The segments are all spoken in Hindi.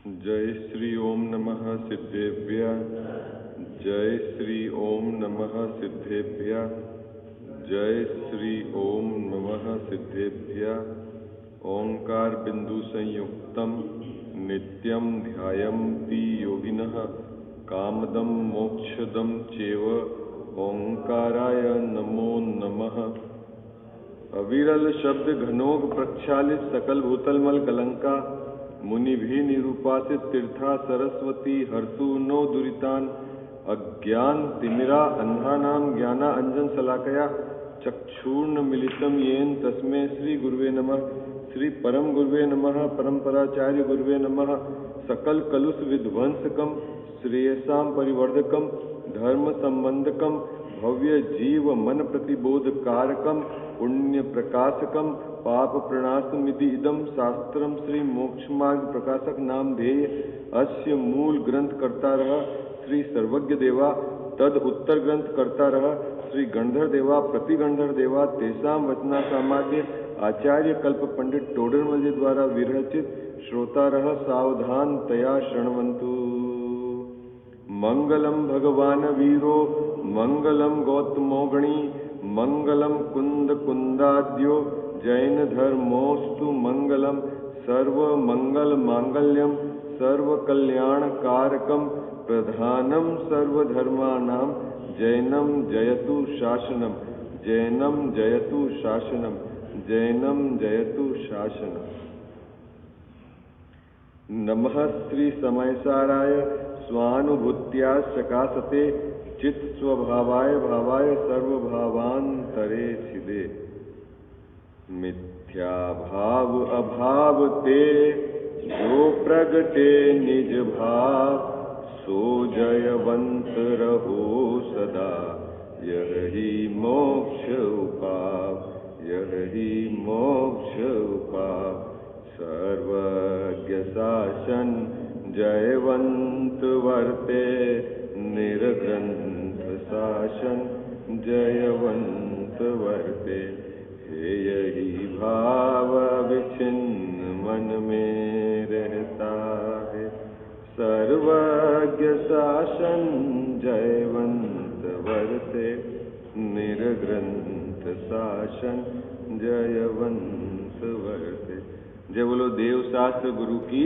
जय श्री ओम नमः सिद्धेभ्य। जय श्री ओम नमः सिद्धेभ्य। जय श्री ओम नमः सिद्धेभ्य। ओंकार बिंदु संयुक्तम नित्यं ध्यायन्ति योगिनः कामदं मोक्षदं चैव ओंकाराय नमो नमः। अविरल शब्द घनोग प्रक्षालित सकल भूतलमल कलंका मुनि भी निरूपासित तीर्था सरस्वती हर्तु नो दुरितान अज्ञान तिमिरा अंधानाम ज्ञाना अंजन सलाकया चक्षुर्ण मिलितम येन तस्मै श्री गुरुवे नमः। श्री परम गुरुवे नमः। परंपराचार्य गुरुवे नमः। सकल कलुष विध्वंसकम श्रेयसाम परिवर्धकम धर्म संबंधकम भव्य जीव मन प्रतिबोध कारकम पुण्य प्रकाशकम पाप प्रणाशमिति इदम शास्त्रम श्री मोक्ष मार्ग प्रकाशक नाम ध्येय अस्य मूल ग्रंथ करता रह श्री सर्वज्ञ देवा तद उत्तर ग्रंथ करता रह श्री गंधर देवा प्रति गंधर देवा तेसाम वचना सामाद्य आचार्य कल्प पंडित टोडरमल द्वारा विरचित श्रोता रह सावधान तया शृण्वन्तु। मंगलम भगवान वीरो मंगलम गौतमोगणी मंगलम कुंद कुंदाद्यो जैन धर्मोस्तु मंगलम सर्व मंगल मांगल्यम सर्व कल्याण कारकम प्रधानम सर्वधर्माणां जैनम जयतु शासनम जैनम जयतु शासनम जैनम जयतु शासनम। नमः श्री समयसाराय स्वानुभूत्या सकाशते चित्त स्वभावाय भावाय सर्वभावांतरे छिदे मिथ्या भाव अभाव ते जो प्रगटे निज भाव सो जयवंत रहो सदा यही मोक्ष उपाव यही मोक्ष उपाव। सर्वज्ञ शासन जयवंत वर्ते निर्ग्रंथ शासन जयवंत वर्ते। हे यही भाव विच्छिन्न मन में रहता है सर्वज्ञ शासन जयवंत वर्ते निर्ग्रंथ शासन जयवंत वर्ते। जय बोलो देव शास्त्र गुरु की।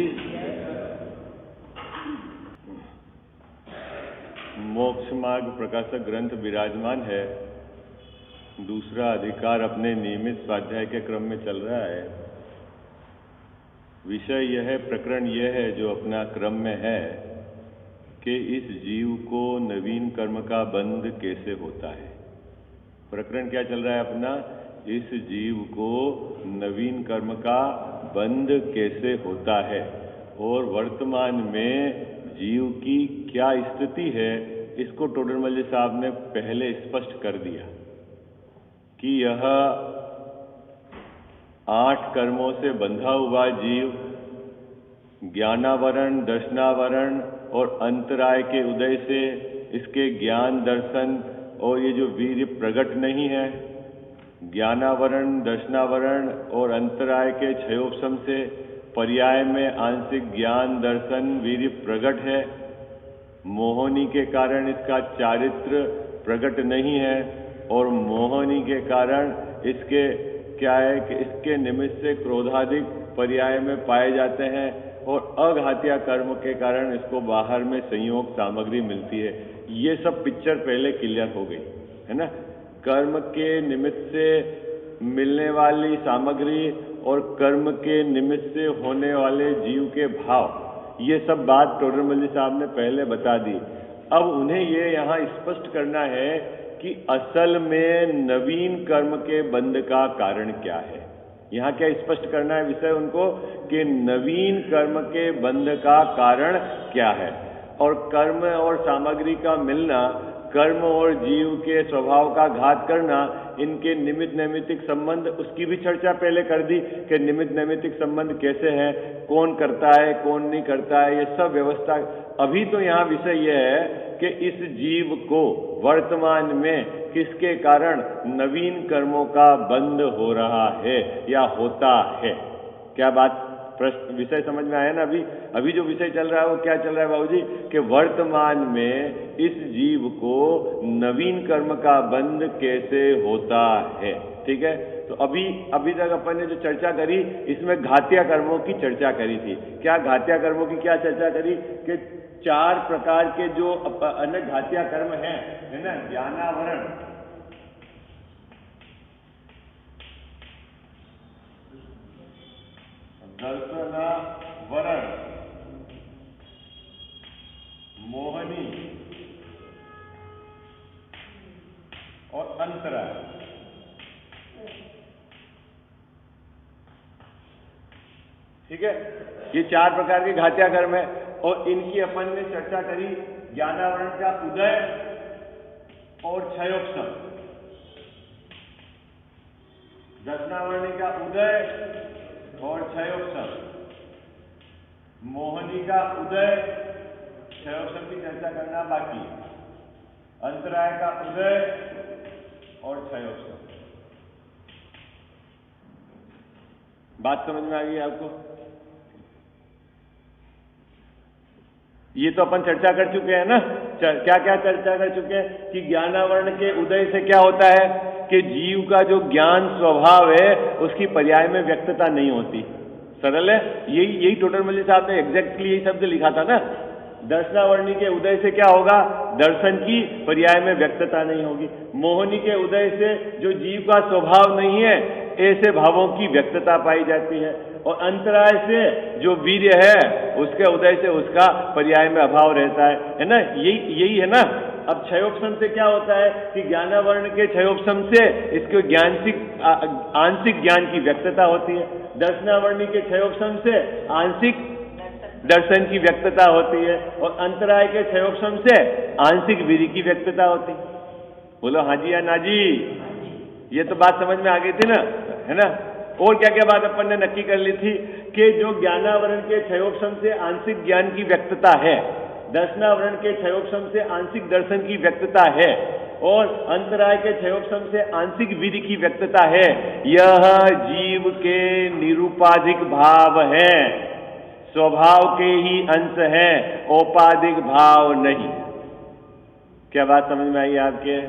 मोक्ष मार्ग प्रकाशक ग्रंथ विराजमान है। दूसरा अधिकार अपने नियमित स्वाध्याय के क्रम में चल रहा है। विषय यह है, प्रकरण यह है जो अपना क्रम में है कि इस जीव को नवीन कर्म का बंध कैसे होता है। प्रकरण क्या चल रहा है अपना? इस जीव को नवीन कर्म का बंध कैसे होता है और वर्तमान में जीव की क्या स्थिति है, इसको टोडरमल जी साहब ने पहले स्पष्ट कर दिया कि यह 8 कर्मों से बंधा हुआ जीव ज्ञानावरण, दर्शनावरण और अंतराय के उदय से इसके ज्ञान, दर्शन और ये जो वीर्य प्रकट नहीं है, ज्ञानावरण, दर्शनावरण और अंतराय के क्षयोपशम से पर्याय में आंशिक ज्ञान, दर्शन, वीर्य प्रकट है। मोहनी के कारण इसका चारित्र प्रकट नहीं है और मोहनी के कारण इसके क्या है कि इसके निमित्त से क्रोधाधिक पर्याय में पाए जाते हैं और अघातिया कर्म के कारण इसको बाहर में संयोग सामग्री मिलती है। ये सब पिक्चर पहले क्लियर हो गई है ना। कर्म के निमित्त से मिलने वाली सामग्री और कर्म के निमित्त से होने वाले जीव के भाव, ये सब बात टोडरमल जी साहब ने पहले बता दी। अब उन्हें ये यहाँ स्पष्ट करना है कि असल में नवीन कर्म के बंध का कारण क्या है। यहाँ क्या स्पष्ट करना है विषय उनको कि नवीन कर्म के बंध का कारण क्या है। और कर्म और सामग्री का मिलना, कर्म और जीव के स्वभाव का घात करना, इनके निमित्त नैमित्तिक संबंध, उसकी भी चर्चा पहले कर दी कि निमित्त नैमित्तिक संबंध कैसे हैं, कौन करता है कौन नहीं करता है, ये सब व्यवस्था। अभी तो यहाँ विषय यह है कि इस जीव को वर्तमान में किसके कारण नवीन कर्मों का बंध हो रहा है या होता है। क्या बात विषय समझ में आया ना? अभी जो विषय चल रहा है वो क्या चल रहा है बाबूजी? कि वर्तमान में इस जीव को नवीन कर्म का बंध कैसे होता है। ठीक है, तो अभी तक अपन ने जो चर्चा करी इसमें घात्या कर्मों की चर्चा करी थी। क्या घात्या कर्मों की क्या चर्चा करी? कि 4 प्रकार के जो अन्य घात्या कर्म हैं, है ना? ज्ञानावरण, दर्शनावरण, मोहनी और अंतराय। ठीक है, ये 4 प्रकार के घात्या कर्म है और इनकी अपन ने चर्चा करी। ज्ञानावरण का उदय और क्षयोपशम, दर्शनावरणी का उदय और क्षयोपशम, मोहनी का उदय, क्षयोपशम की चर्चा करना बाकी, अंतराय का उदय और क्षयोपशम। बात समझ में आ गई आपको? ये तो अपन चर्चा कर चुके हैं ना। क्या क्या चर्चा कर चुके हैं कि ज्ञानावरण के उदय से क्या होता है कि जीव का जो ज्ञान स्वभाव है उसकी पर्याय में व्यक्तता नहीं होती। सरल है, यही टोटल मल्ली साहब ने एग्जैक्टली यही शब्द लिखा था ना। दर्शनावरणी के उदय से क्या होगा? दर्शन की पर्याय में व्यक्तता नहीं होगी। मोहनी के उदय से जो जीव का स्वभाव नहीं है ऐसे भावों की व्यक्तता पाई जाती है। और अंतराय से जो वीर्य है उसके उदय से उसका पर्याय में अभाव रहता है ना? यही है ना। अब क्षयोपशम से क्या होता है कि ज्ञानावरण के क्षयोपशम से इसके आंशिक ज्ञान की व्यक्तता होती है। दर्शनावरणी के क्षयोपशम से आंशिक दर्शन की व्यक्तता होती है और अंतराय के क्षयोपशम से आंशिक वीर्य की व्यक्तता होती है। बोलो हाँ जी या ना जी? ये तो बात समझ में आ गई थी ना, है ना? और क्या क्या बात अपन ने नक्की कर ली थी कि जो ज्ञानावरण के क्षयोपशम से आंशिक ज्ञान की व्यक्तता है, दर्शनावरण के क्षयोपशम से आंशिक दर्शन की व्यक्तता है और अंतराय के क्षयोपशम से आंशिक वीर्य की व्यक्तता है। यह जीव के निरूपाधिक भाव है, स्वभाव के ही अंश है, औपाधिक भाव नहीं। क्या बात समझ में आई आपके?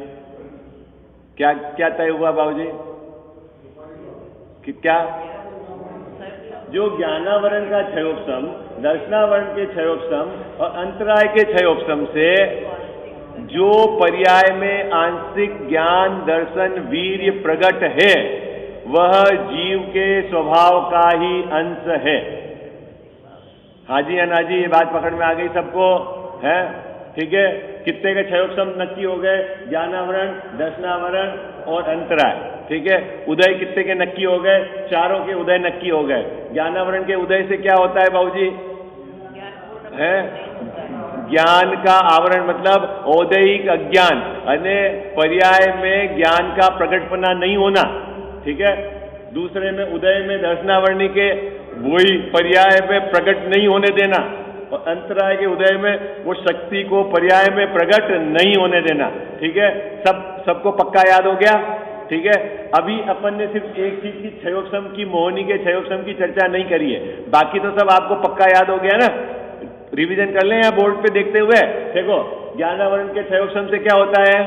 क्या क्या तय हुआ बाबूजी? कि क्या जो ज्ञानावरण का क्षयोपशम, दर्शनावरण के क्षयोपशम और अंतराय के क्षयोपशम से जो पर्याय में आंशिक ज्ञान दर्शन वीर्य प्रकट है वह जीव के स्वभाव का ही अंश है। हाजी अनाजी ये बात पकड़ में आ गई सबको? है ठीक है। कितने के क्षयोपशम नक्की हो गए? ज्ञानावरण, दर्शनावरण और अंतराय। ठीक है। उदय कितने के नक्की हो गए? चारों के उदय नक्की हो गए। ज्ञानावरण के उदय से क्या होता है बाबूजी? है ज्ञान का आवरण मतलब औदैहिक अज्ञान, यानी पर्याय में ज्ञान का प्रकटपना नहीं होना। ठीक है। दूसरे में उदय में दर्शनावरणी के वही पर्याय में प्रकट नहीं होने देना और अंतराय के उदय में वो शक्ति को पर्याय में प्रकट नहीं होने देना। ठीक है। सबको पक्का याद हो गया? ठीक है। अभी अपन ने सिर्फ एक चीज की क्षयोपशम की, मोहनी के क्षयोपशम की चर्चा नहीं करी है, बाकी तो सब आपको पक्का याद हो गया ना। रिवीजन कर लें या बोर्ड पे देखते हुए। देखो ज्ञानावरण के क्षयोपशम से क्या होता है?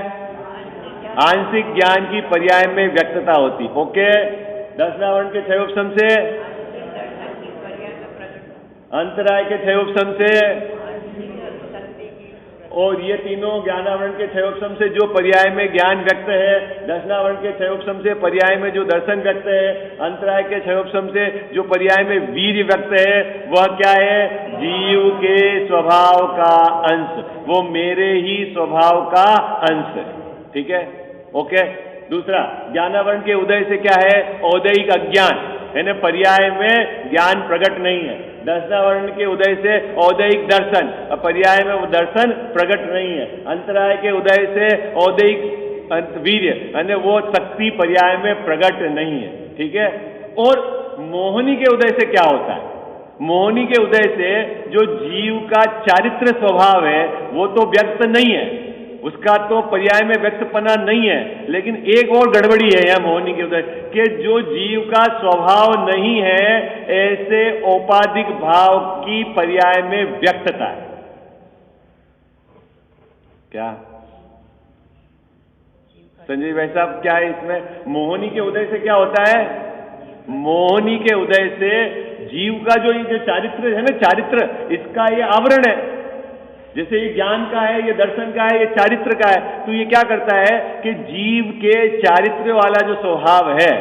आंशिक ज्ञान की पर्याय में व्यक्तता होती। ओके। दर्शनावरण के क्षयोपशम से, अंतराय के क्षयोपशम से, और ये तीनों ज्ञानावरण के क्षयोपशम से जो पर्याय में ज्ञान व्यक्त है, दर्शनावरण के क्षयोपशम से पर्याय में जो दर्शन व्यक्त है, अंतराय के क्षयोपशम से जो पर्याय में वीर्य व्यक्त है, वह क्या है? जीव के स्वभाव का अंश, वो मेरे ही स्वभाव का अंश है। ठीक है। ओके। दूसरा, ज्ञानावरण के उदय से क्या है? औदैहिक अज्ञान, यानी पर्याय में ज्ञान प्रकट नहीं है। दर्शनावरण के उदय से औदैहिक दर्शन, पर्याय में वो दर्शन प्रकट नहीं है। अंतराय के उदय से औदैहिक वीर्य, यानी वो शक्ति पर्याय में प्रकट नहीं है। ठीक है। और मोहनी के उदय से क्या होता है? मोहनी के उदय से जो जीव का चारित्र स्वभाव है वो तो व्यक्त नहीं है, उसका तो पर्याय में व्यक्तपना नहीं है। लेकिन एक और गड़बड़ी है यहां मोहिनी के उदय कि जो जीव का स्वभाव नहीं है ऐसे औपाधिक भाव की पर्याय में व्यक्तता है। क्या संजय भाई साहब, क्या है इसमें? मोहिनी के उदय से क्या होता है? मोहिनी के उदय से जीव का जो ये चारित्र है ना, चारित्र, इसका ये आवरण है। जैसे ये ज्ञान का है, ये दर्शन का है, ये चारित्र का है। तो ये क्या करता है कि जीव के चारित्र वाला जो स्वभाव है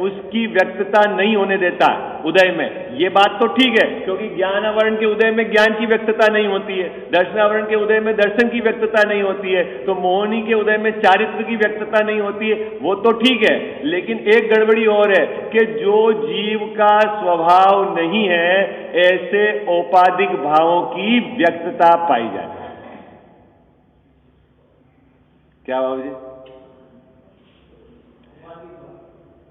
उसकी व्यक्तता नहीं होने देता उदय में। ये बात तो ठीक है, क्योंकि ज्ञान आवरण के उदय में ज्ञान की व्यक्तता नहीं होती है, दर्शन आवरण के उदय में दर्शन की व्यक्तता नहीं होती है, तो मोहिनी के उदय में चारित्र की व्यक्तता नहीं होती है। वो तो ठीक है, लेकिन एक गड़बड़ी और है कि जो जीव का स्वभाव नहीं है ऐसे औपाधिक भावों की व्यक्तता पाई जाती है। क्या बाबू जी?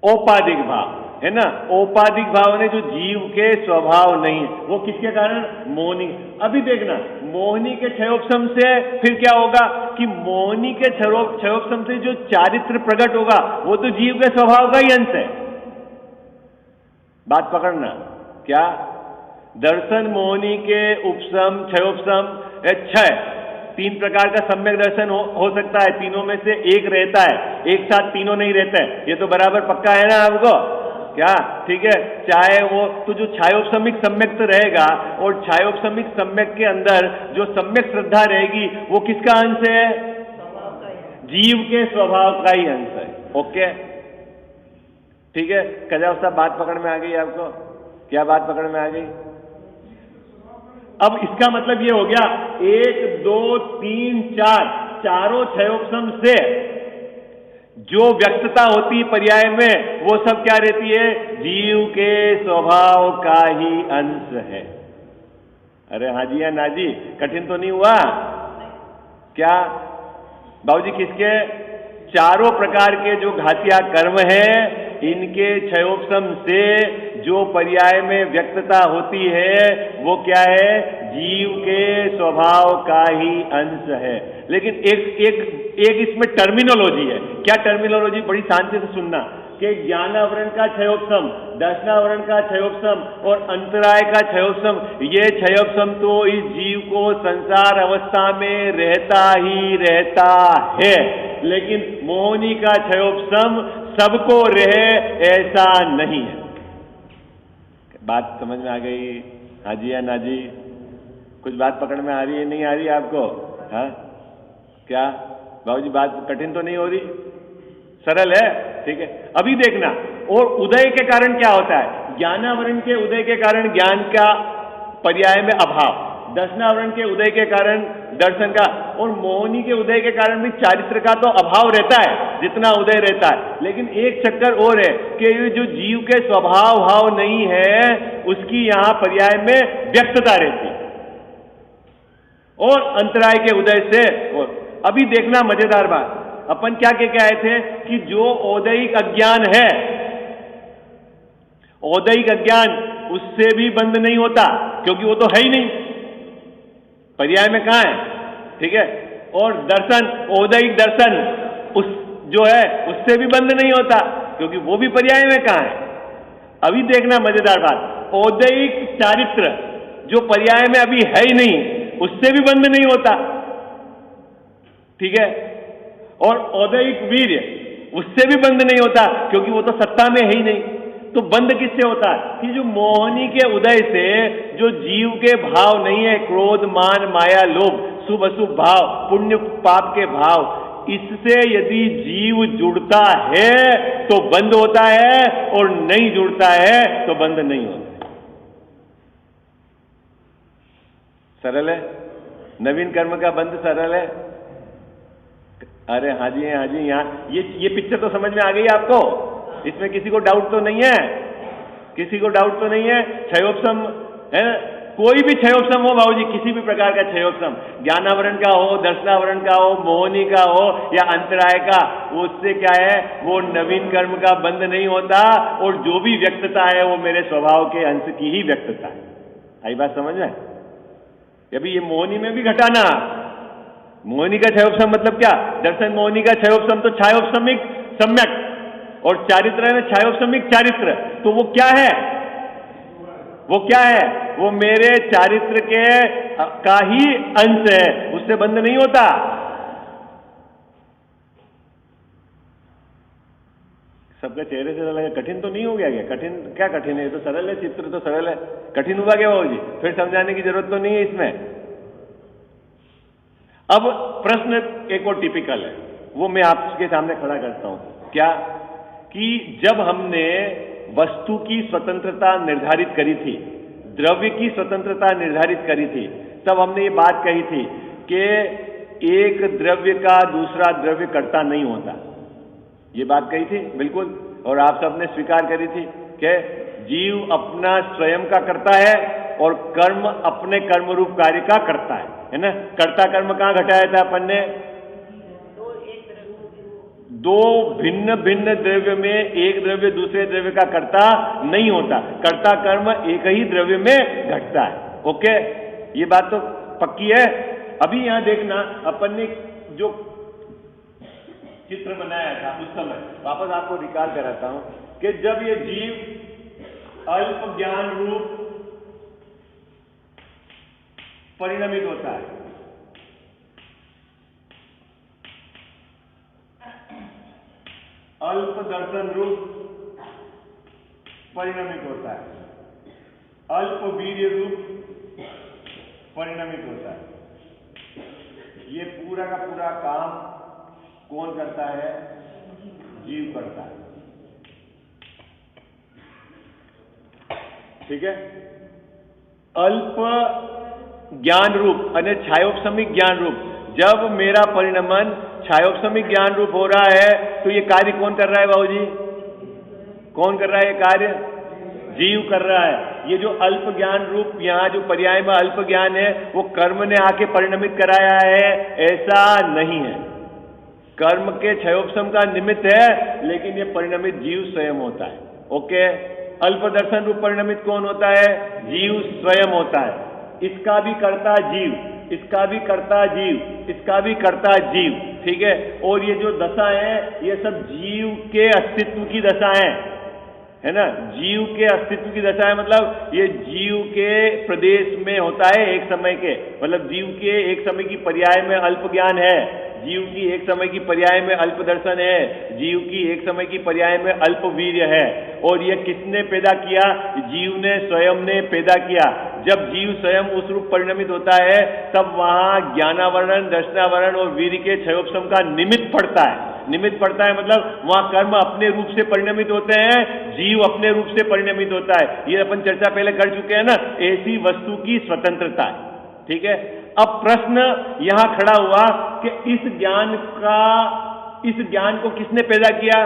औपाधिक भाव है ना, औपाधिक भाव ने जो जीव के स्वभाव नहीं है, वो किसके कारण? मोहिनी। अभी देखना, मोहिनी के क्षयोपशम से फिर क्या होगा कि मोहिनी के क्षयोपशम से जो चारित्र प्रकट होगा वो तो जीव के स्वभाव का ही अंश है। बात पकड़ना। क्या? दर्शन मोहिनी के उपशम क्षयोपशम क्षय, तीन प्रकार का सम्यक दर्शन हो सकता है, तीनों में से एक रहता है, एक साथ तीनों नहीं रहता है। ये तो बराबर पक्का है ना आपको? क्या ठीक है? चाहे वो तो जो छायोपशमिक सम्यक तो रहेगा, और छायोपशमिक सम्यक के अंदर जो सम्यक श्रद्धा रहेगी वो किसका अंश है? जीव के स्वभाव का ही अंश है। ओके, ठीक है। कजाव साहब, बात पकड़ में आ गई आपको? क्या बात पकड़ में आ गई? अब इसका मतलब ये हो गया 1 2 3 4 चारों क्षयोपशम से जो व्यक्तता होती है पर्याय में वो सब क्या रहती है? जीव के स्वभाव का ही अंश है। अरे हाँ जी या ना जी, कठिन तो नहीं हुआ? क्या बाबूजी? किसके? चारों प्रकार के जो घातिया कर्म है इनके क्षयोपशम से जो पर्याय में व्यक्तता होती है वो क्या है? जीव के स्वभाव का ही अंश है। लेकिन एक इसमें टर्मिनोलॉजी है। क्या टर्मिनोलॉजी? बड़ी शांति से सुनना कि ज्ञानावरण का क्षयोपशम, दर्शनावरण का क्षयोपशम और अंतराय का क्षयोपशम, ये क्षयोपशम तो इस जीव को संसार अवस्था में रहता ही रहता है। लेकिन मोहिनी का क्षयोपशम सबको रहे ऐसा नहीं है। बात समझ में आ गई? हाँ जी या ना जी? कुछ बात पकड़ में आ रही है, नहीं आ रही आपको? हाँ क्या बाबूजी, बात कठिन तो नहीं हो रही? सरल है, ठीक है। अभी देखना, और उदय के कारण क्या होता है? ज्ञानावरण के उदय के कारण ज्ञान का पर्याय में अभाव, दर्शनावरण के उदय के कारण दर्शन का, और मोहिनी के उदय के कारण भी चारित्र का तो अभाव रहता है जितना उदय रहता है। लेकिन एक चक्कर और है कि ये जो जीव के स्वभाव भाव नहीं है उसकी यहां पर्याय में व्यक्तता रहती है, और अंतराय के उदय से। और अभी देखना मजेदार बात, अपन क्या कह के आए थे कि जो औदैहिक अज्ञान है, औदैहिक अज्ञान उससे भी बंद नहीं होता, क्योंकि वो तो है ही नहीं, पर्याय में कहां है? ठीक है। और दर्शन, औदैहिक दर्शन उस जो है उससे भी बंद नहीं होता, क्योंकि वो भी पर्याय में कहां है? अभी देखना मजेदार बात, औदैहिक चारित्र जो पर्याय में अभी है ही नहीं उससे भी बंद नहीं होता, ठीक है। और औदैहिक वीर्य उससे भी बंद नहीं होता, क्योंकि वो तो सत्ता में है ही नहीं। तो बंद किससे होता है? कि जो मोहिनी के उदय से जो जीव के भाव नहीं है, क्रोध मान माया लोभ, शुभ अशुभ भाव, पुण्य पाप के भाव, इससे यदि जीव जुड़ता है तो बंद होता है, और नहीं जुड़ता है तो बंद नहीं होता। सरल है? नवीन कर्म का बंद सरल है? अरे हाँ जी हाँ जी, यहाँ ये पिक्चर तो समझ में आ गई आपको? इसमें किसी को डाउट तो नहीं है? किसी को डाउट तो नहीं है? क्षयोपशम है, कोई भी क्षयोपशम हो बाबूजी, किसी भी प्रकार का क्षयोपशम, ज्ञानावरण का हो, दर्शनावरण का हो, मोहिनी का हो या अंतराय का, उससे क्या है? वो नवीन कर्म का बंद नहीं होता, और जो भी व्यक्तता है वो मेरे स्वभाव के अंश की ही व्यक्तता है। आई बात समझ में? अभी ये मोहिनी में भी घटाना, मोहिनी का छयोपसम मतलब क्या? दर्शन मोहिनी का छयोपसम तो छायोपसमिक सम्यक, और चारित्र है छायोपसमिक चारित्र। तो वो क्या है? वो क्या है? वो मेरे चारित्र के का ही अंश है, उससे बंध नहीं होता। सबका चेहरे से लगा कठिन तो नहीं हो गया क्या? कठिन क्या कठिन है? ये तो सरल है, चित्र तो सरल है, कठिन हुआ क्या बाबू जी? फिर समझाने की जरूरत तो नहीं है इसमें। अब प्रश्न एक और टिपिकल है, वो मैं आपके सामने खड़ा करता हूं। क्या? कि जब हमने वस्तु की स्वतंत्रता निर्धारित करी थी, द्रव्य की स्वतंत्रता निर्धारित करी थी, तब हमने ये बात कही थी कि एक द्रव्य का दूसरा द्रव्य कर्ता नहीं होता। ये बात कही थी बिल्कुल, और आप सबने स्वीकार करी थी कि जीव अपना स्वयं का करता है और कर्म अपने कर्म रूप कार्य का करता है ना? कर्ता कर्म कहां घटाया था अपन ने? दो भिन्न भिन्न द्रव्य में एक द्रव्य दूसरे द्रव्य का कर्ता नहीं होता, कर्ता कर्म एक ही द्रव्य में घटता है। ओके, ये बात तो पक्की है। अभी यहां देखना, अपन ने जो चित्र बनाया था उस समय, वापस आपको रिकॉल कराता हूं कि जब ये जीव अल्प ज्ञान रूप परिणमित होता है, अल्प दर्शन रूप परिणमित होता है, अल्प वीर्य रूप परिणमित होता है। ये पूरा का पूरा काम कौन करता है? जीव करता है। ठीक है? अल्प ज्ञान रूप यानी छायोपसमिक ज्ञान रूप, जब मेरा परिणमन छायोपसमिक ज्ञान रूप हो रहा है तो ये कार्य कौन कर रहा है बाबूजी? कौन कर रहा है ये कार्य? जीव कर रहा है। ये जो अल्प ज्ञान रूप यहां जो पर्याय में अल्प ज्ञान है वो कर्म ने आके परिणमित कराया है, ऐसा नहीं है। कर्म के क्षयोपशम का निमित्त है, लेकिन ये परिणमित जीव स्वयं होता है। ओके, अल्प दर्शन रूप परिणमित कौन होता है? जीव स्वयं होता है। इसका भी कर्ता जीव, इसका भी कर्ता जीव, इसका भी कर्ता जीव। ठीक है, और ये जो दशा है ये सब जीव के अस्तित्व की दशा है ना? जीव के अस्तित्व की दशा है, मतलब ये जीव के प्रदेश में होता है एक समय के, मतलब जीव के एक समय की पर्याय में अल्प ज्ञान है, जीव की एक समय की पर्याय में अल्प दर्शन है, जीव की एक समय की पर्याय में अल्प वीर्य है। और यह किसने पैदा किया? जीव ने स्वयं ने पैदा किया। जब जीव स्वयं उस रूप परिणमित होता है तब वहां ज्ञानावरण, दर्शनावरण और वीर्य के क्षयोपशम का निमित्त पड़ता है। निमित्त पड़ता है मतलब वहां कर्म अपने रूप से परिणमित होते हैं, जीव अपने रूप से परिणमित होता है। ये अपन चर्चा पहले कर चुके हैं ना, ऐसी वस्तु की स्वतंत्रता है। ठीक है, अब प्रश्न यहां खड़ा हुआ कि इस ज्ञान को किसने पैदा किया?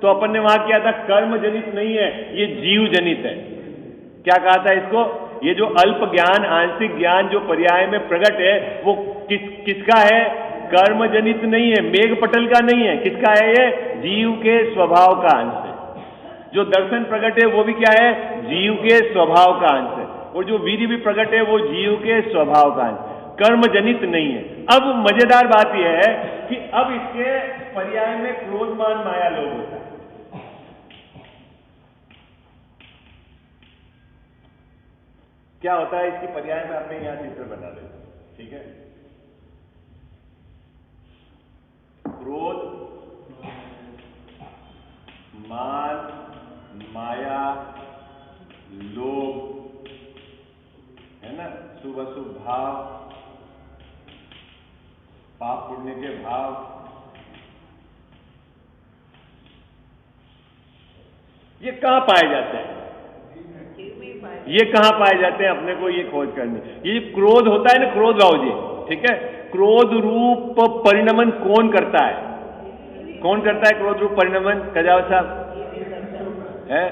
तो अपन ने वहां किया था कर्म जनित नहीं है, ये जीव जनित है। क्या कहा था इसको? ये जो अल्प ज्ञान, आंशिक ज्ञान जो पर्याय में प्रकट है वो किसका है? कर्म जनित नहीं है, मेघ पटल का नहीं है। किसका है? ये जीव के स्वभाव का अंश है। जो दर्शन प्रकट है वो भी क्या है? जीव के स्वभाव का अंश है। और जो वीर्य भी प्रकट है वो जीव के स्वभाव का अंश, कर्म जनित नहीं है। अब मजेदार बात यह है कि अब इसके पर्याय में क्रोधमान माया लोभ होता है। क्या होता है इसकी पर्याय में? आपने यहां चित्र बना दे। ठीक है, क्रोध, मान, माया, लोभ, है ना, शुभ अशुभ भाव, पाप पुण्य के भाव, ये कहां पाए जाते हैं? ये कहां पाए जाते हैं? अपने को ये खोज करनी। ये क्रोध होता है ना, क्रोध भाव जी, ठीक है, क्रोध रूप परिणमन कौन करता है? कौन करता है क्रोध रूप परिणमन? कजावत साहब है?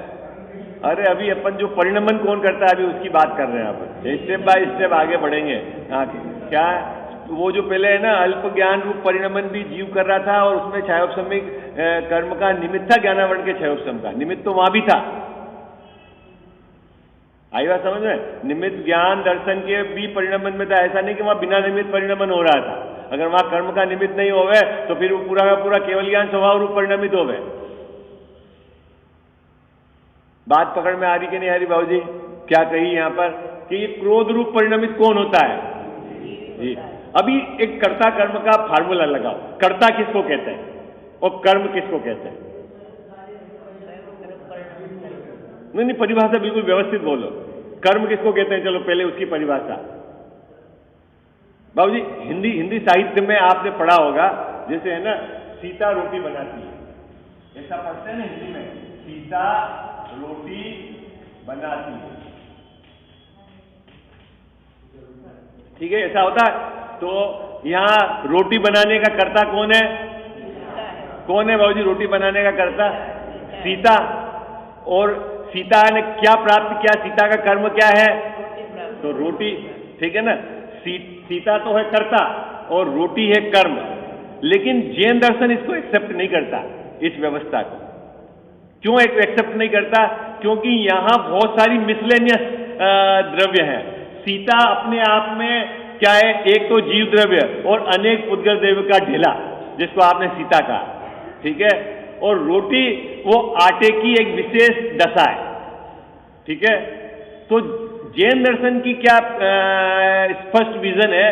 अरे अभी अपन जो परिणमन कौन करता है अभी उसकी बात कर रहे हैं अपन, स्टेप बाय स्टेप आगे बढ़ेंगे। क्या वो जो पहले है ना अल्प ज्ञान रूप परिणमन भी जीव कर रहा था, और उसमें क्षयोपशमिक कर्म का निमित्त था, ज्ञानावरण के क्षयोपशम का निमित्त तो वहां भी था। आई बात समझ में? निमित्त ज्ञान दर्शन के भी परिणमन में था, ऐसा नहीं कि वहां बिना निमित्त परिणमन हो रहा था। अगर वहां कर्म का निमित्त नहीं होवे तो फिर वो पूरा का पूरा केवल ज्ञान स्वभाव रूप परिणमित होवे। बात पकड़ में आ रही कि नहीं आ रही बाबूजी? क्या कही यहां पर कि ये क्रोध रूप परिणमित कौन होता है? जी। अभी एक कर्ता कर्म का फार्मूला लगाओ। कर्ता किसको कहते हैं और कर्म किसको कहते हैं? नहीं, परिभाषा बिल्कुल व्यवस्थित बोलो। कर्म किसको कहते हैं? चलो पहले उसकी परिभाषा। बाबूजी हिंदी साहित्य में आपने पढ़ा होगा, जैसे है ना, सीता रोटी बनाती है, ऐसा पढ़ते हैं ना हिंदी में, सीता रोटी बनाती है, ठीक है, ऐसा होता है। तो यहां रोटी बनाने का कर्ता कौन है? कौन है बाबूजी रोटी बनाने का कर्ता? सीता। और सीता ने क्या प्राप्त किया? सीता का कर्म क्या है? तो रोटी, ठीक है ना। सीता तो है कर्ता और रोटी है कर्म। लेकिन जैन दर्शन इसको एक्सेप्ट नहीं करता, इस व्यवस्था को। क्यों एक्सेप्ट नहीं करता? क्योंकि यहां बहुत सारी मिसलेनियस द्रव्य हैं। सीता अपने आप में क्या है? एक तो जीव द्रव्य और अनेक पुद्गल द्रव्य का ढेला, जिसको आपने सीता कहा, ठीक है। और रोटी वो आटे की एक विशेष दशा है, ठीक है। तो जैन दर्शन की क्या स्पष्ट विजन है?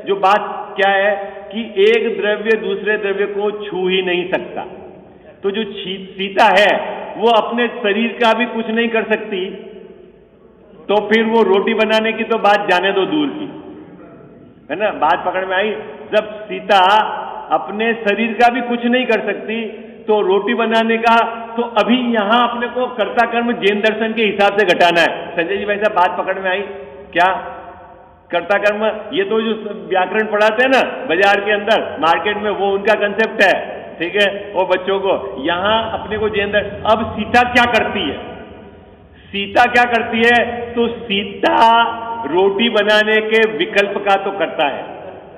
जो बात क्या है कि एक द्रव्य दूसरे द्रव्य को छू ही नहीं सकता। तो जो सीता है वो अपने शरीर का भी कुछ नहीं कर सकती, तो फिर वो रोटी बनाने की तो बात जाने दो दूर की, है ना। बात पकड़ में आई? जब सीता अपने शरीर का भी कुछ नहीं कर सकती तो रोटी बनाने का, तो अभी यहां अपने को कर्ता कर्म जैन दर्शन के हिसाब से घटाना है। संजय जी भाई साहब, बात पकड़ में आई क्या? कर्ता कर्म ये तो जो व्याकरण पढ़ाते हैं ना बाजार के अंदर, मार्केट में, वो उनका कंसेप्ट है, ठीक है, वो बच्चों को। यहां अपने को जैन दर्शन। अब सीता क्या करती है? सीता क्या करती है? तो सीता रोटी बनाने के विकल्प का तो करता है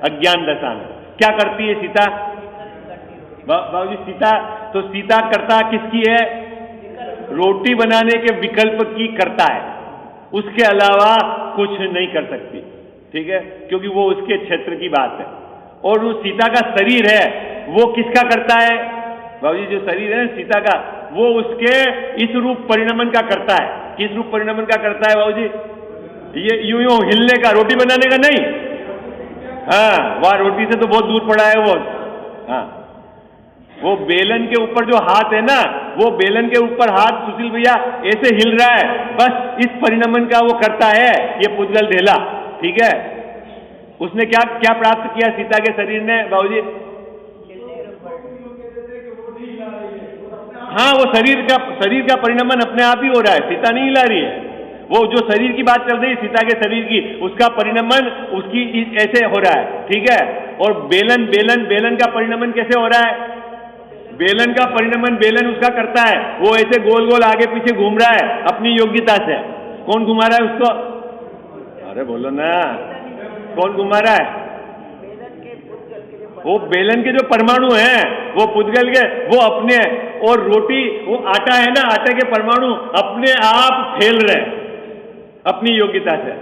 अज्ञान दशा में। क्या करती है सीता? बाबूजी सीता, तो सीता करता किसकी है? रोटी बनाने के विकल्प की करता है, उसके अलावा कुछ नहीं कर सकती, ठीक है, क्योंकि वो उसके क्षेत्र की बात है। और वो सीता का शरीर है, वो किसका करता है? बाबूजी जो शरीर है सीता का, वो उसके इस रूप परिणमन का करता है। किस रूप परिणमन का करता है बाबूजी? ये यूं हिलने का, रोटी बनाने का नहीं। हाँ, वह रोटी से तो बहुत दूर पड़ा है वो। हाँ, वो बेलन के ऊपर जो हाथ है ना, वो बेलन के ऊपर हाथ सुशील भैया ऐसे हिल रहा है, बस इस परिणमन का वो करता है ये पुद्गल ढेला, ठीक है। उसने क्या क्या प्राप्त किया सीता के शरीर ने बाबूजी? हाँ, वो शरीर का परिणमन अपने आप ही हो रहा है, सीता नहीं हिला रही है। वो जो शरीर की बात चल रही है सीता के शरीर की, उसका परिणमन उसकी ऐसे हो रहा है, ठीक है। और बेलन का परिणमन कैसे हो रहा है? बेलन का परिणमन बेलन उसका करता है, वो ऐसे गोल गोल आगे पीछे घूम रहा है अपनी योग्यता से। कौन घुमा रहा है उसको? अरे बोलो ना, कौन घुमा रहा है? वो बेलन के जो परमाणु हैं, वो पुद्गल के, वो अपने, और रोटी वो आटा है ना, आटे के परमाणु अपने आप फैल रहे हैं अपनी योग्यता से।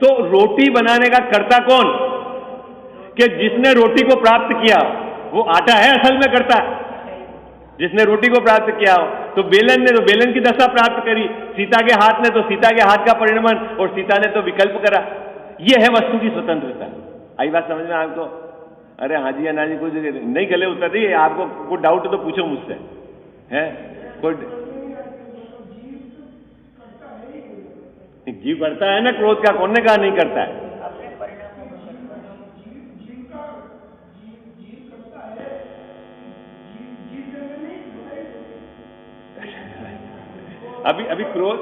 तो रोटी बनाने का कर्ता कौन? कि जिसने रोटी को प्राप्त किया, वो आटा है असल में करता है, जिसने रोटी को प्राप्त किया हो। तो बेलन ने तो बेलन की दशा प्राप्त करी, सीता के हाथ ने तो सीता के हाथ का परिणमन, और सीता ने तो विकल्प करा। ये है वस्तु की स्वतंत्रता। आई बात समझ में आपको? अरे हाँ जी या ना जी, कुछ नहीं गले उत्तर दी। आपको कोई डाउट तो पूछो मुझसे, है कोई? जीव करता है ना क्रोध का, कौन ने कहा नहीं करता है? अभी क्रोध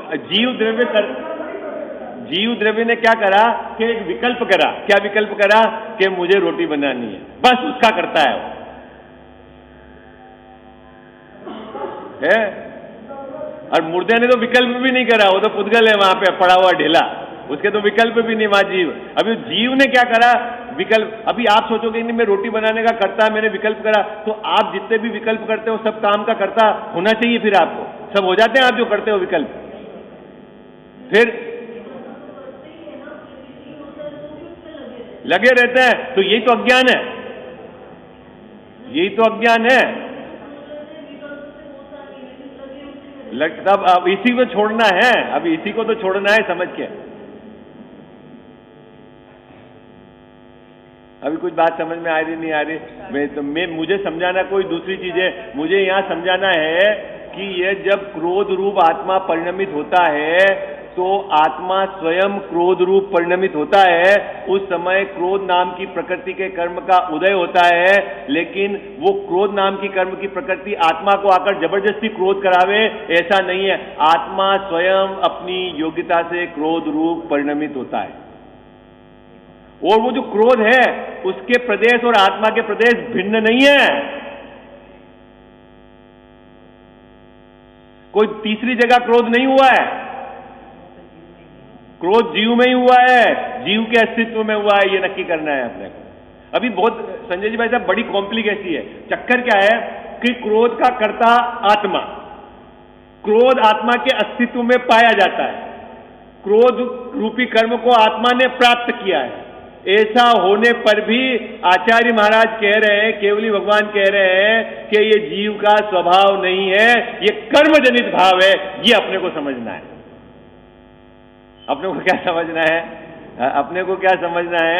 जीव द्रव्य ने क्या करा कि एक विकल्प करा। क्या विकल्प करा? कि मुझे रोटी बनानी है, बस उसका करता है वो, है। और मुर्दे ने तो विकल्प भी नहीं करा, वो तो पुद्गल है वहां पे पड़ा हुआ ढेला, उसके तो विकल्प भी नहीं वहां जीव। अभी जीव ने क्या करा? विकल्प। अभी आप सोचोगे नहीं मैं रोटी बनाने का करता, मैंने विकल्प करा, तो आप जितने भी विकल्प करते हो सब काम का करता होना चाहिए, फिर आपको सब हो जाते हैं आप जो करते हो विकल्प। फिर लगे रहते हैं, तो यही तो अज्ञान है। यही तो अज्ञान है। तब अब इसी को छोड़ना है, अब इसी को तो छोड़ना है समझ के। अभी कुछ बात समझ में आ रही नहीं आ रही? मुझे समझाना कोई दूसरी चीज है। मुझे यहां समझाना है कि यह जब क्रोध रूप आत्मा परिणमित होता है तो आत्मा स्वयं क्रोध रूप परिणमित होता है। उस समय क्रोध नाम की प्रकृति के कर्म का उदय होता है, लेकिन वो क्रोध नाम की कर्म की प्रकृति आत्मा को आकर जबरदस्ती क्रोध करावे, ऐसा नहीं है। आत्मा स्वयं अपनी योग्यता से क्रोध रूप परिणमित होता है। और वो जो क्रोध है उसके प्रदेश और आत्मा के प्रदेश भिन्न नहीं है। कोई तीसरी जगह क्रोध नहीं हुआ है। क्रोध जीव में ही हुआ है, जीव के अस्तित्व में हुआ है, ये नक्की करना है अपने को। अभी बहुत संजय जी भाई साहब बड़ी कॉम्प्लिकेसी है। चक्कर क्या है कि क्रोध का कर्ता आत्मा, क्रोध आत्मा के अस्तित्व में पाया जाता है। क्रोध रूपी कर्म को आत्मा ने प्राप्त किया है। ऐसा होने पर भी आचार्य महाराज कह रहे हैं, केवली भगवान कह रहे हैं कि ये जीव का स्वभाव नहीं है, ये कर्मजनित भाव है। ये अपने को समझना है। अपने को क्या समझना है? अपने को क्या समझना है?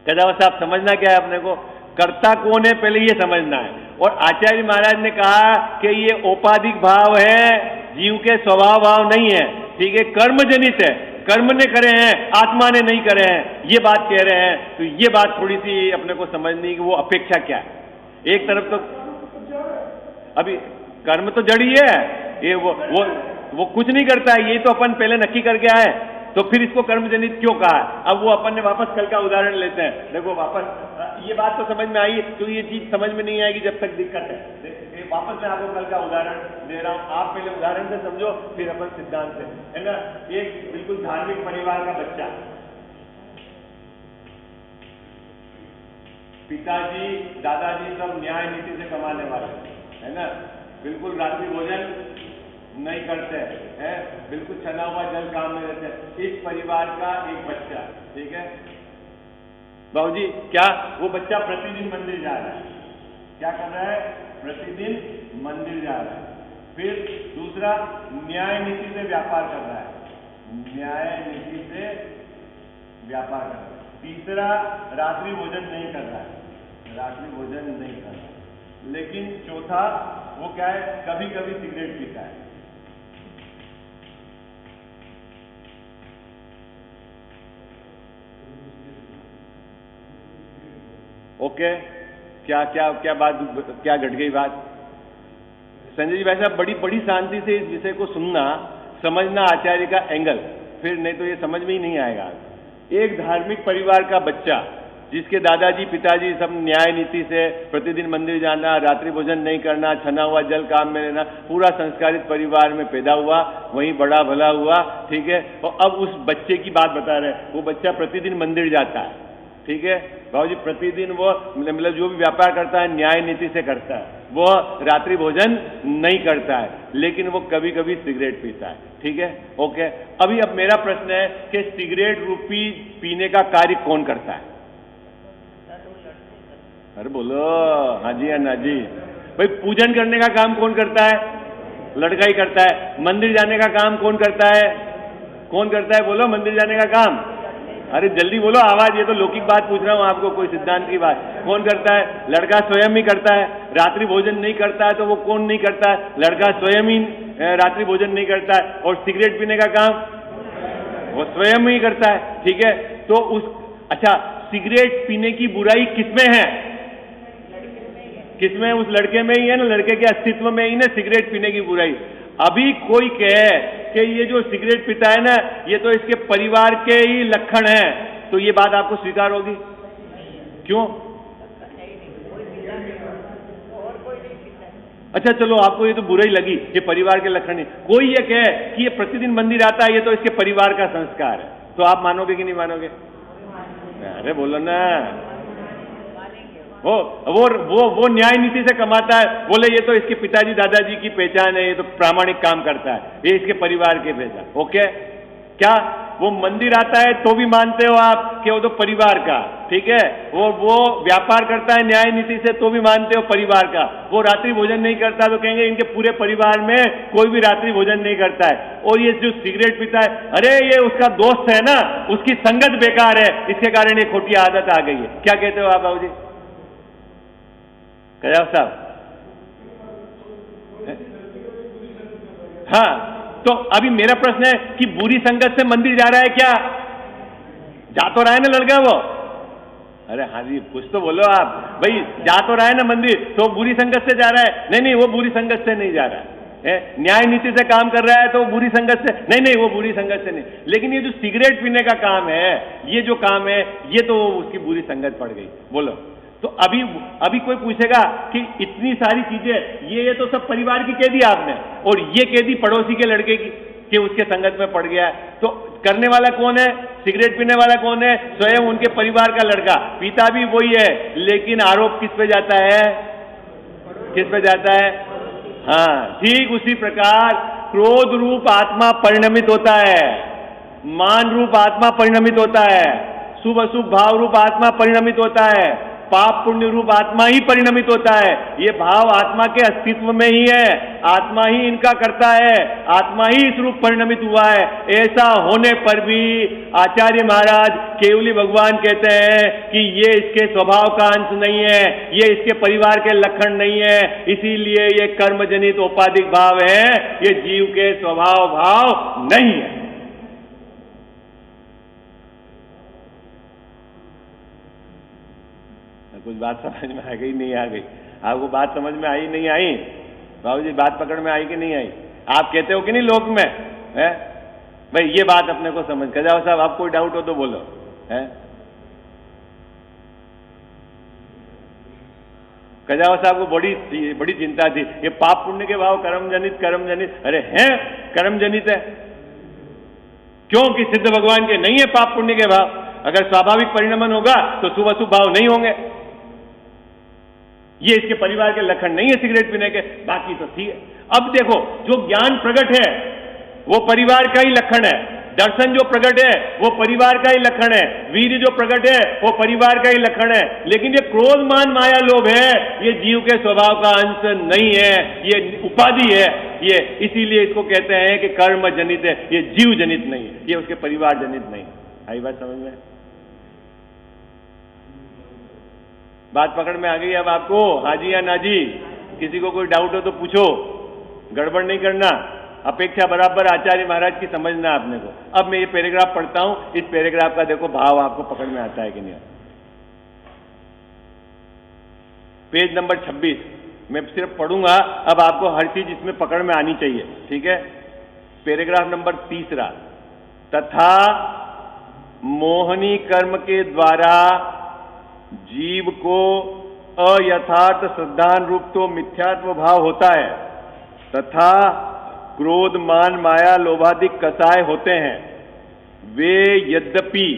कदावर साहब समझना क्या है अपने को? कर्ता कौन है पहले ये समझना है। और आचार्य महाराज ने कहा कि ये औपाधिक भाव है, जीव के स्वभाव भाव नहीं है। ठीक है, कर्मजनित है, कर्म ने करे हैं, आत्मा ने नहीं करे हैं, ये बात कह रहे हैं। तो ये बात थोड़ी सी अपने को समझनी कि वो अपेक्षा क्या है। एक तरफ तो अभी कर्म तो जड़ ही है, ये वो कुछ नहीं करता है, ये तो अपन पहले नक्की करके आए, तो फिर इसको कर्मजनित क्यों कहा है? अब वो अपन ने वापस कल का उदाहरण लेते हैं। देखो वापस ये बात तो समझ में आई, तो ये चीज समझ में नहीं आएगी जब तक दिक्कत है। वापस मैं आपको कल का उदाहरण दे रहा हूं, आप पहले उदाहरण से समझो, फिर अपन सिद्धांत से, है ना। एक बिल्कुल धार्मिक परिवार का बच्चा, पिताजी दादाजी सब न्याय नीति से कमाने वाले, है ना। बिल्कुल रात्रि भोजन नहीं करते हैं, बिल्कुल छना हुआ जल काम में रहते हैं। इस परिवार का एक बच्चा, ठीक है बाबूजी, क्या वो बच्चा प्रतिदिन मंदिर जा रहा है? क्या कर रहा है? प्रतिदिन मंदिर जा रहा है। फिर दूसरा, न्याय नीति से व्यापार कर रहा है, न्याय नीति से व्यापार कर रहा है। तीसरा, रात्रि भोजन नहीं कर रहा है, रात्रि भोजन नहीं कर रहा है। लेकिन चौथा, वो क्या है, कभी कभी सिगरेट पीता है। ओके, क्या क्या क्या बात, क्या घट गई बात? संजय जी भाई साहब बड़ी बड़ी शांति से इस विषय को सुनना, समझना आचार्य का एंगल, फिर नहीं तो ये समझ में ही नहीं आएगा। एक धार्मिक परिवार का बच्चा जिसके दादाजी पिताजी सब न्याय नीति से प्रतिदिन मंदिर जाना, रात्रि भोजन नहीं करना, छना हुआ जल काम में रहना, पूरा संस्कारित परिवार में पैदा हुआ, वहीं बड़ा भला हुआ, ठीक है। और अब उस बच्चे की बात बता रहे हैं, वो बच्चा प्रतिदिन मंदिर जाता है, ठीक है बाबूजी। प्रतिदिन वो मतलब जो भी व्यापार करता है न्याय नीति से करता है, वो रात्रि भोजन नहीं करता है, लेकिन वो कभी कभी सिगरेट पीता है, ठीक है ओके। अभी अब मेरा प्रश्न है कि सिगरेट रूपी पीने का कार्य कौन करता है? अरे बोलो, हाँ जी अन्ना जी। भाई पूजन करने का काम कौन करता है? लड़का ही करता है। मंदिर जाने का काम कौन करता है? कौन करता है? बोलो, मंदिर जाने का काम। अरे जल्दी बोलो, आवाज, ये तो लौकिक बात पूछ रहा हूं आपको, कोई सिद्धांत की बात। कौन करता है? लड़का स्वयं ही करता है। रात्रि भोजन नहीं करता है तो वो कौन नहीं करता है? लड़का स्वयं ही रात्रि भोजन नहीं करता है। और सिगरेट पीने का काम वो स्वयं ही करता है, ठीक है। तो अच्छा, सिगरेट पीने की बुराई किसमें है? किसमें? उस लड़के में ही है ना, लड़के के अस्तित्व में ही ना सिगरेट पीने की बुराई। अभी कोई कहे कि ये जो सिगरेट पीता है ना, ये तो इसके परिवार के ही लक्षण है, तो ये बात आपको स्वीकार होगी? क्यों? अच्छा चलो, आपको ये तो बुराई लगी, ये परिवार के लक्षण है। कोई ये कहे कि ये प्रतिदिन मंदिर आता है, ये तो इसके परिवार का संस्कार है, तो आप मानोगे कि नहीं मानोगे? अरे बोलो ना। वो न्याय नीति से कमाता है, बोले ये तो इसके पिताजी दादाजी की पहचान है, ये तो प्रामाणिक काम करता है, ये इसके परिवार की पहचान। ओके, क्या वो मंदिर आता है तो भी मानते हो आप कि वो तो परिवार का, ठीक है, वो व्यापार करता है न्याय नीति से तो भी मानते हो परिवार का, वो रात्रि भोजन नहीं करता तो कहेंगे इनके पूरे परिवार में कोई भी रात्रि भोजन नहीं करता है। और ये जो सिगरेट पीता है, अरे ये उसका दोस्त है ना, उसकी संगत बेकार है, इसके कारण ये खोटी आदत आ गई है। क्या कहते हो आप बाबू जी? कयाव साहब? हाँ, तो अभी मेरा प्रश्न है कि बुरी संगत से मंदिर जा रहा है क्या? जा तो रहा है ना लड़का वो? अरे हाँ जी, कुछ तो बोलो आप भाई, जा तो रहा है ना मंदिर, तो बुरी संगत से जा रहा है? नहीं नहीं, वो बुरी संगत से नहीं जा रहा है। न्याय नीति से काम कर रहा है तो वो बुरी संगत से नहीं, नहीं वो बुरी संगत से नहीं। लेकिन ये जो सिगरेट पीने का काम है, ये जो काम है, ये तो उसकी बुरी संगत पड़ गई। बोलो, तो अभी कोई पूछेगा कि इतनी सारी चीजें, ये तो सब परिवार की कह दी आपने, और ये कह दी पड़ोसी के लड़के की कि उसके संगत में पड़ गया है। तो करने वाला कौन है? सिगरेट पीने वाला कौन है? स्वयं उनके परिवार का लड़का, पिता भी वही है, लेकिन आरोप किस पे जाता है? किस पे जाता है? हाँ, ठीक उसी प्रकार क्रोध रूप आत्मा परिणमित होता है, मान रूप आत्मा परिणमित होता है, शुभ अशुभ भाव रूप आत्मा परिणमित होता है, पाप पुण्य रूप आत्मा ही परिणमित होता है। ये भाव आत्मा के अस्तित्व में ही है, आत्मा ही इनका करता है, आत्मा ही इस रूप परिणमित हुआ है। ऐसा होने पर भी आचार्य महाराज केवली भगवान कहते हैं कि ये इसके स्वभाव का अंश नहीं है, ये इसके परिवार के लक्षण नहीं है, इसीलिए ये कर्मजनित औपाधिक भाव है, ये जीव के स्वभाव भाव नहीं है। कुछ बात समझ में आ गई नहीं आ गई? आपको बात समझ में आई नहीं आई? बाबू जी बात पकड़ में आई कि नहीं आई? आप कहते हो कि नहीं लोक में है भाई ये बात अपने को समझ कर जाओ साहब। आप कोई डाउट हो तो बोलो है। कजावा साहब को बड़ी चिंता थी, ये पाप पुण्य के भाव कर्मजनित, अरे हैं कर्मजनित है, क्योंकि सिद्ध भगवान के नहीं है पाप पुण्य के भाव। अगर स्वाभाविक परिणमन होगा तो शुभ अशुभ भाव नहीं होंगे, ये इसके परिवार के लक्षण नहीं है सिगरेट पीने के, बाकी तो ठीक है। अब देखो, जो ज्ञान प्रकट है वो परिवार का ही लक्षण है, दर्शन जो प्रकट है वो परिवार का ही लक्षण है, वीर्य जो प्रकट है वो परिवार का ही लक्षण है। लेकिन ये क्रोध मान माया लोभ है, ये जीव के स्वभाव का अंश नहीं है, ये उपाधि है, ये इसीलिए इसको कहते हैं कि कर्म जनित है, ये जीव जनित नहीं है, ये उसके परिवार जनित नहीं है। आई बात समझ में? बात पकड़ में आ गई अब आपको? हाँ जी या ना जी? किसी को कोई डाउट हो तो पूछो, गड़बड़ नहीं करना, अपेक्षा बराबर आचार्य महाराज की समझना आपने को। अब मैं ये पैराग्राफ पढ़ता हूं, इस पैराग्राफ का देखो भाव आपको पकड़ में आता है कि नहीं। पेज नंबर 26 मैं सिर्फ पढ़ूंगा, अब आपको हर चीज इसमें पकड़ में आनी चाहिए, ठीक है। पैराग्राफ नंबर 3, तथा मोहनी कर्म के द्वारा जीव को अयथार्थ श्रद्धान रूप तो मिथ्यात्व भाव होता है, तथा क्रोध मान माया लोभादिक कसाय होते हैं। वे यद्यपि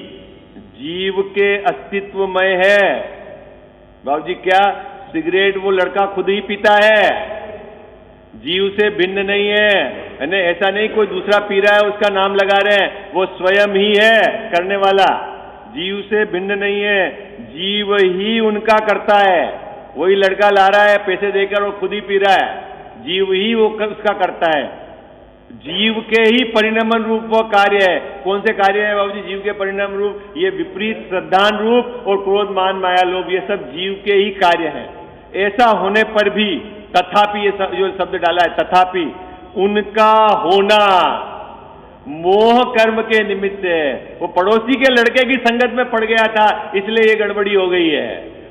जीव के अस्तित्वमय है। बाबूजी क्या सिगरेट वो लड़का खुद ही पीता है, जीव से भिन्न नहीं है, ऐसा नहीं कोई दूसरा पी रहा है उसका नाम लगा रहे हैं, वो स्वयं ही है करने वाला, जीव से भिन्न नहीं है, जीव ही उनका करता है। वही लड़का ला रहा है पैसे देकर, वो खुद ही पी रहा है, जीव ही वो उसका करता है। जीव के ही परिणमन रूप वो कार्य है। कौन से कार्य है बाबूजी जीव के परिणाम रूप? ये विपरीत श्रद्धान रूप और क्रोध मान माया लोभ, ये सब जीव के ही कार्य हैं। ऐसा होने पर भी तथापि, ये जो शब्द डाला है तथापि, उनका होना मोह कर्म के निमित्त है। वो पड़ोसी के लड़के की संगत में पड़ गया था, इसलिए ये गड़बड़ी हो गई है।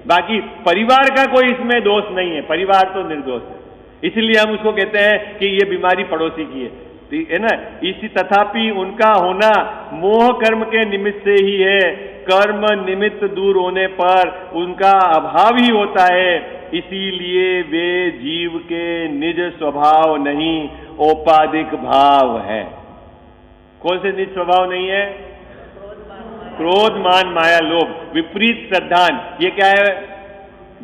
बाकी परिवार का कोई इसमें दोष नहीं है, परिवार तो निर्दोष है, इसलिए हम उसको कहते हैं कि ये बीमारी पड़ोसी की है, ठीक है ना। इसी तथापि उनका होना मोह कर्म के निमित्त से ही है, कर्म निमित्त दूर होने पर उनका अभाव ही होता है, इसीलिए वे जीव के निज स्वभाव नहीं औपाधिक भाव है। कौन से निज स्वभाव नहीं है? क्रोध मान माया लोभ विपरीत श्रद्धान, ये क्या है?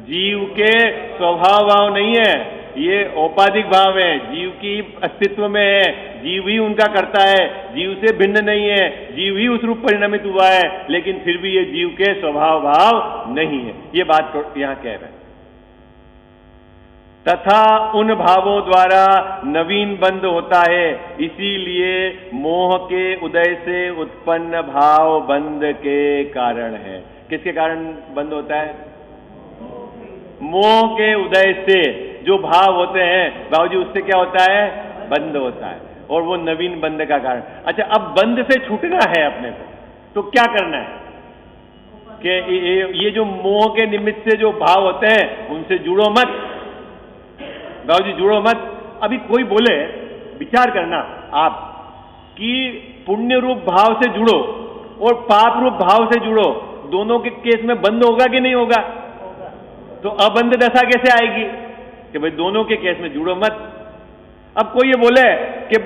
जीव के स्वभाव भाव नहीं है, ये औपाधिक भाव है, जीव की अस्तित्व में है, जीव ही उनका करता है, जीव से भिन्न नहीं है, जीव ही उस रूप परिणमित हुआ है, लेकिन फिर भी ये जीव के स्वभाव भाव नहीं है। ये बात यहां कह रहे हैं। तथा उन भावों द्वारा नवीन बंध होता है, इसीलिए मोह के उदय से उत्पन्न भाव बंध के कारण है। किसके कारण बंद होता है? मोह के उदय से जो भाव होते हैं बाबूजी, उससे क्या होता है? बंद होता है, और वो नवीन बंध का कारण। अच्छा, अब बंध से छूटना है अपने को, तो क्या करना है? कि ये जो मोह के निमित्त से जो भाव होते हैं उनसे जुड़ो मत बाबूजी, जुड़ो मत। अभी कोई बोले, विचार करना आप कि पुण्य रूप भाव से जुड़ो और पाप रूप भाव से जुड़ो, दोनों के केस में बंद होगा कि नहीं होगा? तो अबंध दशा कैसे आएगी? कि भाई दोनों के केस में जुड़ो मत। अब कोई ये बोले कि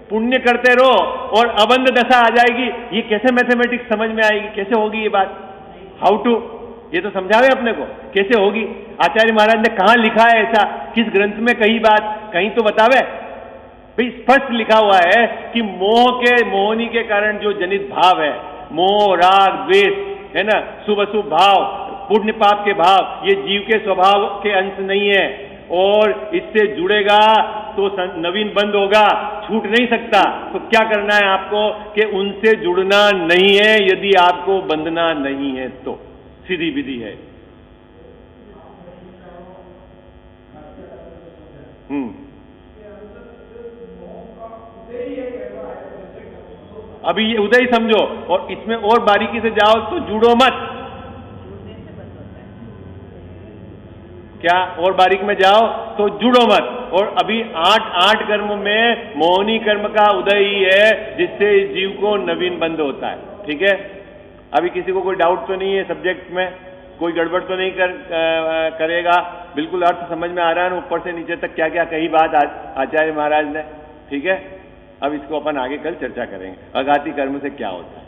पुण्य करते रहो और अबंध दशा आ जाएगी, ये कैसे मैथमेटिक्स समझ में आएगी? कैसे होगी ये बात? How to? ये तो समझावे अपने को, कैसे होगी? आचार्य महाराज ने कहां लिखा है ऐसा? किस ग्रंथ में कही बात? कहीं तो बतावे भाई। स्पष्ट लिखा हुआ है कि मोहनी के कारण जो जनित भाव है, मोह, राग, द्वेष, है ना, शुभ अशुभ भाव, पुण्य पाप के भाव, ये जीव के स्वभाव के अंश नहीं है, और इससे जुड़ेगा तो नवीन बंद होगा, छूट नहीं सकता। तो क्या करना है आपको? कि उनसे जुड़ना नहीं है, यदि आपको बंधना नहीं है तो। सीधी विधि है। अभी ये उदय समझो, और इसमें और बारीकी से जाओ तो जुड़ो मत। क्या? और बारीक में जाओ तो जुड़ो मत। और अभी 8 कर्म में मोहनी कर्म का उदय ही है, जिससे इस जीव को नवीन बंध होता है। ठीक है? अभी किसी को कोई डाउट तो नहीं है सब्जेक्ट में? कोई गड़बड़ तो नहीं करेगा? बिल्कुल अर्थ समझ में आ रहा है ना, ऊपर से नीचे तक क्या क्या कही बात आचार्य महाराज ने? ठीक है? अब इसको अपन आगे कल चर्चा करेंगे, अघाती कर्म से क्या होता है।